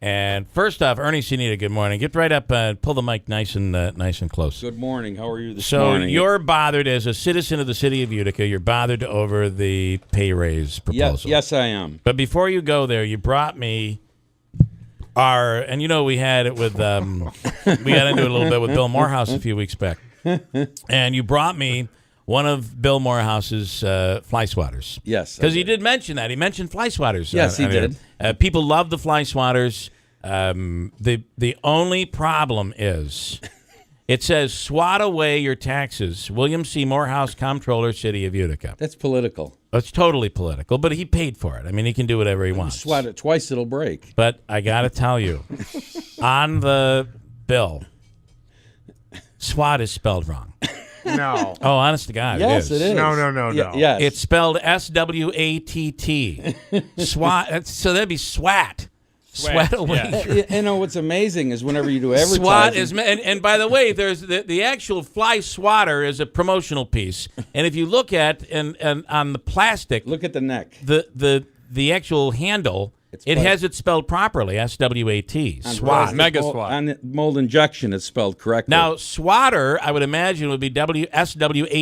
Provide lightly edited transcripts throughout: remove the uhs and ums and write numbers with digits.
And first off, Ernie Sanita, good morning. Get right up and pull the mic nice and close. Good morning. How are you this morning? So you're bothered as a citizen of the city of Utica. You're bothered over the pay raise proposal. Yes, I am. But before you go there, you brought me and we had it with, we got into it a little bit with Bill Morehouse a few weeks back. And you brought me one of Bill Morehouse's fly swatters. Yes. Because he did mention that. He mentioned fly swatters. Yes, he did. People love the fly swatters. The only problem is it says swat away your taxes. William C. Morehouse, Comptroller, City of Utica. That's political. It's totally political, but he paid for it. I mean, he can do whatever he wants. Swat it twice, it'll break. But I got to tell you, on the bill, SWAT is spelled wrong. No. Oh, honest to God, Yes, it is. No. Yes. It's spelled S-W-A-T-T. SWAT. So that'd be SWAT. Sweat away. Yeah. You know what's amazing is whenever you do advertising. SWAT is, and by the way, there's the actual fly swatter is a promotional piece, and if you look at and on the plastic, Look at the neck. the actual handle. It has it spelled properly, S-W-A-T, SWAT. Mega SWAT. On mold injection, it's spelled correctly. Now, swatter, I would imagine, would be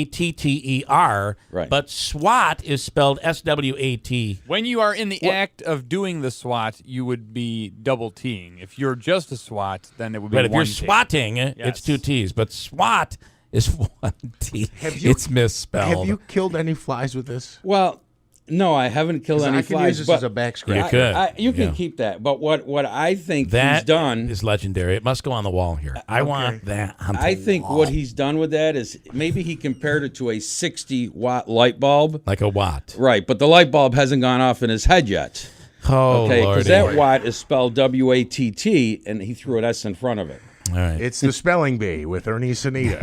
S-W-A-T-T-E-R, Right. but SWAT is spelled S-W-A-T. When you are in the act of doing the SWAT, you would be double T'ing. If you're just a SWAT, then it would be But if one you're T. swatting, it's two T's. But SWAT is one T. It's misspelled. Have you killed any flies with this? Well, no, I haven't killed any I can flies. use this but as a back scratch. You could. You can Yeah. keep that. But what I think That he's done is legendary. It must go on the wall here. I want that on the I think wall. what he's done with that is maybe he compared it to a 60-watt light bulb. Like a watt. Right, but the light bulb hasn't gone off in his head yet. Oh, Okay, Lordy. because that watt is spelled W-A-T-T, and he threw an S in front of it. All right. It's the spelling bee with Ernie Sanita.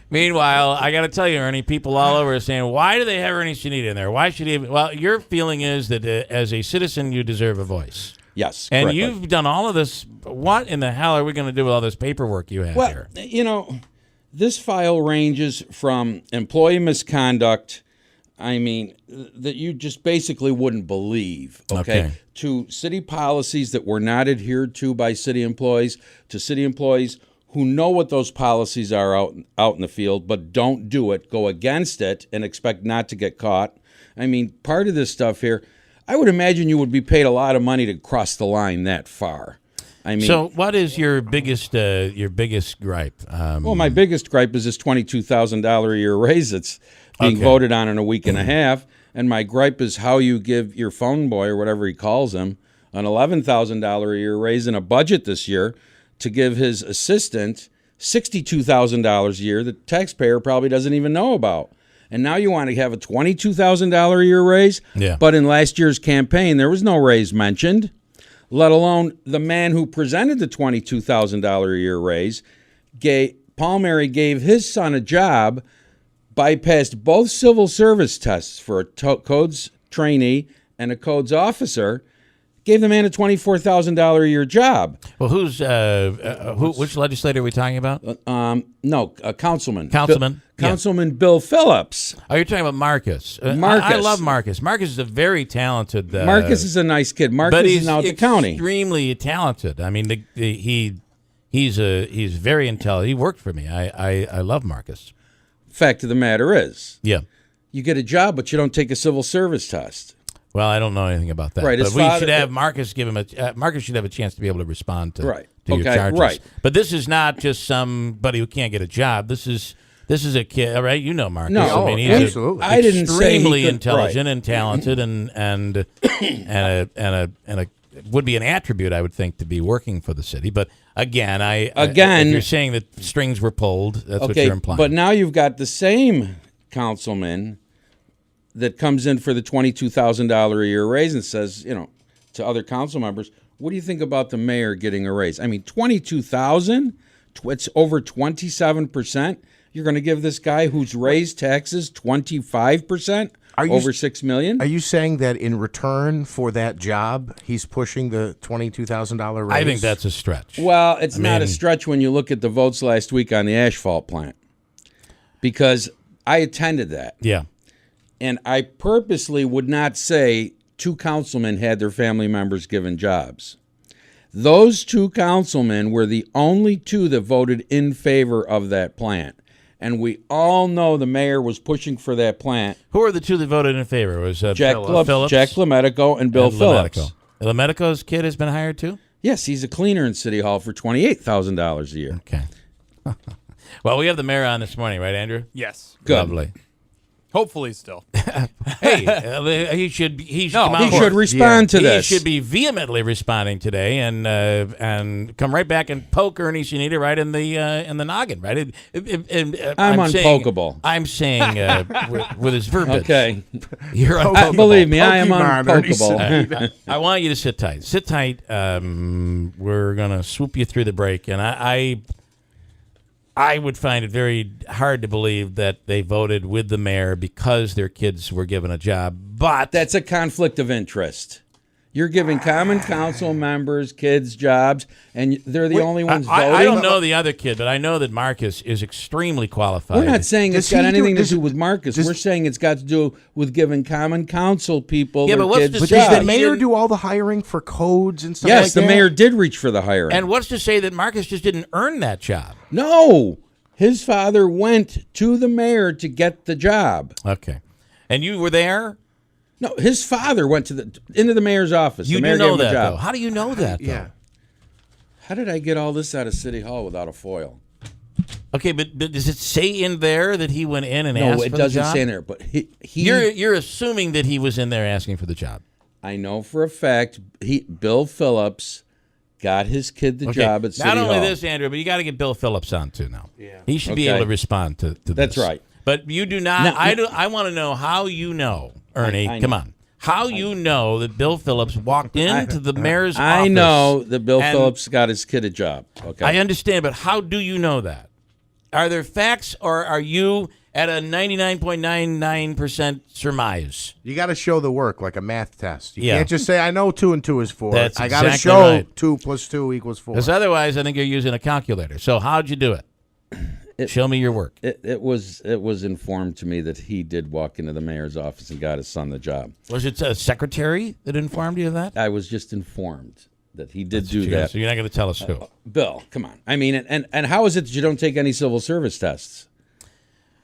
Meanwhile, I got to tell you, Ernie, people all over are saying, why do they have Ernie Sanita in there? Why should he? Well, your feeling is that as a citizen, you deserve a voice. Yes, And correctly. you've done all of this. What in the hell are we going to do with all this paperwork you have Well, here? you know, this file ranges from employee misconduct, I mean, that you just basically wouldn't believe, okay, to city policies that were not adhered to by city employees, to city employees who know what those policies are out in the field, but don't do it, go against it, and expect not to get caught. I mean, part of this stuff here, I would imagine you would be paid a lot of money to cross the line that far. I mean, So, what is your biggest gripe? well, my biggest gripe is this $22,000 a year raise that's being voted on in a week and a half, and my gripe is how you give your phone boy, or whatever he calls him, an $11,000 a year raise in a budget this year to give his assistant $62,000 a year that the taxpayer probably doesn't even know about. And now you want to have a $22,000 a year raise? Yeah. But in last year's campaign, there was no raise mentioned, let alone the man who presented the $22,000 a year raise. Paul Mary gave his son a job, bypassed both civil service tests for a codes trainee and a codes officer, gave the man a $24,000 a year job. Well, which legislator are we talking about? No, a councilman. Councilman? Councilman Bill Phillips. Oh, you're talking about Marcus. Marcus. I love Marcus. Marcus is a very talented. Marcus is a nice kid. Marcus but he's is now at the county. Extremely talented. I mean, he's very intelligent. He worked for me. I love Marcus. Fact of the matter is, Yeah. you get a job, but you don't take a civil service test. Well, I don't know anything about that. Right, but his we father- should have Marcus give him Marcus should have a chance to be able to respond to, Right. to your Okay, charges. right. But this is not just somebody who can't get a job. This is a kid, all right? You know Marcus. No, I mean, he's absolutely. I didn't say he extremely could- intelligent and talented and a would be an attribute, I would think, to be working for the city. But again, if you're saying that strings were pulled, that's what you're implying. But now you've got the same councilman that comes in for the $22,000 a year raise and says, to other council members, what do you think about the mayor getting a raise? I mean, $22,000, it's over 27%. You're going to give this guy who's raised taxes 25%, over $6 million? Are you saying that in return for that job, he's pushing the $22,000 raise? I think that's a stretch. Well, it's not a stretch when you look at the votes last week on the asphalt plant, because I attended that. Yeah. And I purposely would not say 2 councilmen had their family members given jobs. Those 2 councilmen were the only 2 that voted in favor of that plant. And we all know the mayor was pushing for that plant. Who are the 2 that voted in favor? It was Jack Phillips, Lemetico and Bill Phillips. Lemetico's kid has been hired too? Yes, he's a cleaner in City Hall for $28,000 a year. Okay. Well, we have the mayor on this morning, right, Andrew? Yes. Good. Lovely. Hopefully still. Hey, he should come out. He should respond to He this. should be vehemently responding today, and come right back and poke Ernie Sanita right in the noggin, right? I'm unpokeable. I'm saying with his verbiage. Okay. You're unpokeable. Believe me, I am Pokemon, Ernie unpokeable. I want you to sit tight. Sit tight. We're gonna swoop you through the break, and I would find it very hard to believe that they voted with the mayor because their kids were given a job. But That's a conflict of interest. You're giving common council members kids jobs, and they're the only ones voting. I don't know the other kid, but I know that Marcus is extremely qualified. We're not saying it's Does got he do- anything to does- do with Marcus. We're saying it's got to do with giving common council people Yeah, their but what's kids to But say does that the jobs. mayor didn't- do all the hiring for codes and stuff Yes, like the that? mayor did reach for the hiring. And what's to say that Marcus just didn't earn that job? No, his father went to the mayor to get the job. Okay. And you were there? No, his father went into the mayor's office. You the mayor do know gave him that, a job. though. How do you know that, though? Yeah. How did I get all this out of City Hall without a foil? Okay, but does it say in there that he went in and No, asked it for the doesn't job? say in there. But he You're assuming that he was in there asking for the job. I know for a fact Bill Phillips got his kid the Okay. job at City Not only Hall. this, Andrew, but you got to get Bill Phillips on too now. Yeah, he should be Okay. able to respond to this. That's right. But you do not. Now- I want to know how you know, Ernie. I Come know. on. How you know that Bill Phillips walked into the mayor's office? I know that Bill and- Phillips got his kid a job. Okay. I understand, but how do you know that? Are there facts, or are you at a 99.99% surmise? You got to show the work like a math test. You Yeah. can't just say, I know 2 and 2 is 4. That's I got to exactly show right. 2 plus 2 equals 4. Because otherwise, I think you're using a calculator. So how'd you do it? Show me your work. It was informed to me that he did walk into the mayor's office and got his son the job. Was it a secretary that informed you of that? I was just informed that he did do So that. you're not going to tell us who. Bill, come on. I mean, and how is it that you don't take any civil service tests?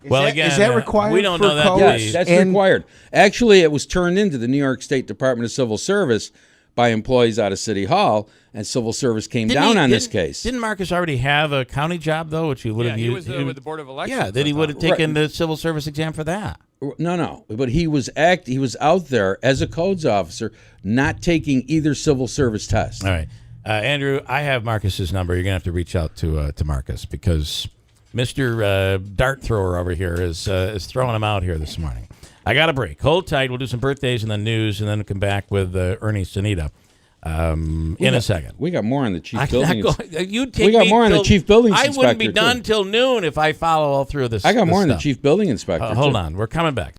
Well, that- again, is that required we don't for know that. codes? to Yes, be- that's And- required. Actually, it was turned into the New York State Department of Civil Service by employees out of City Hall, and Civil Service came down on this case. Didn't Marcus already have a county job though, which he would Yeah, have he used? was with the Board of Elections. Yeah, that he I would have thought. taken the civil service exam for that. No, but he was out there as a codes officer, not taking either civil service test. All right, Andrew, I have Marcus's number. You're gonna have to reach out to Marcus because Mr. Dart Thrower over here is throwing him out here this morning. I got a break. Hold tight. We'll do some birthdays and then news, and then we'll come back with Ernie Sanita in a second. We got more on the chief I'm building. not going, you take We got me more on the till- chief building I wouldn't be inspector, done too. till noon if I follow all through this. I got this more on the stuff. chief building inspector. Hold too. on. We're coming back.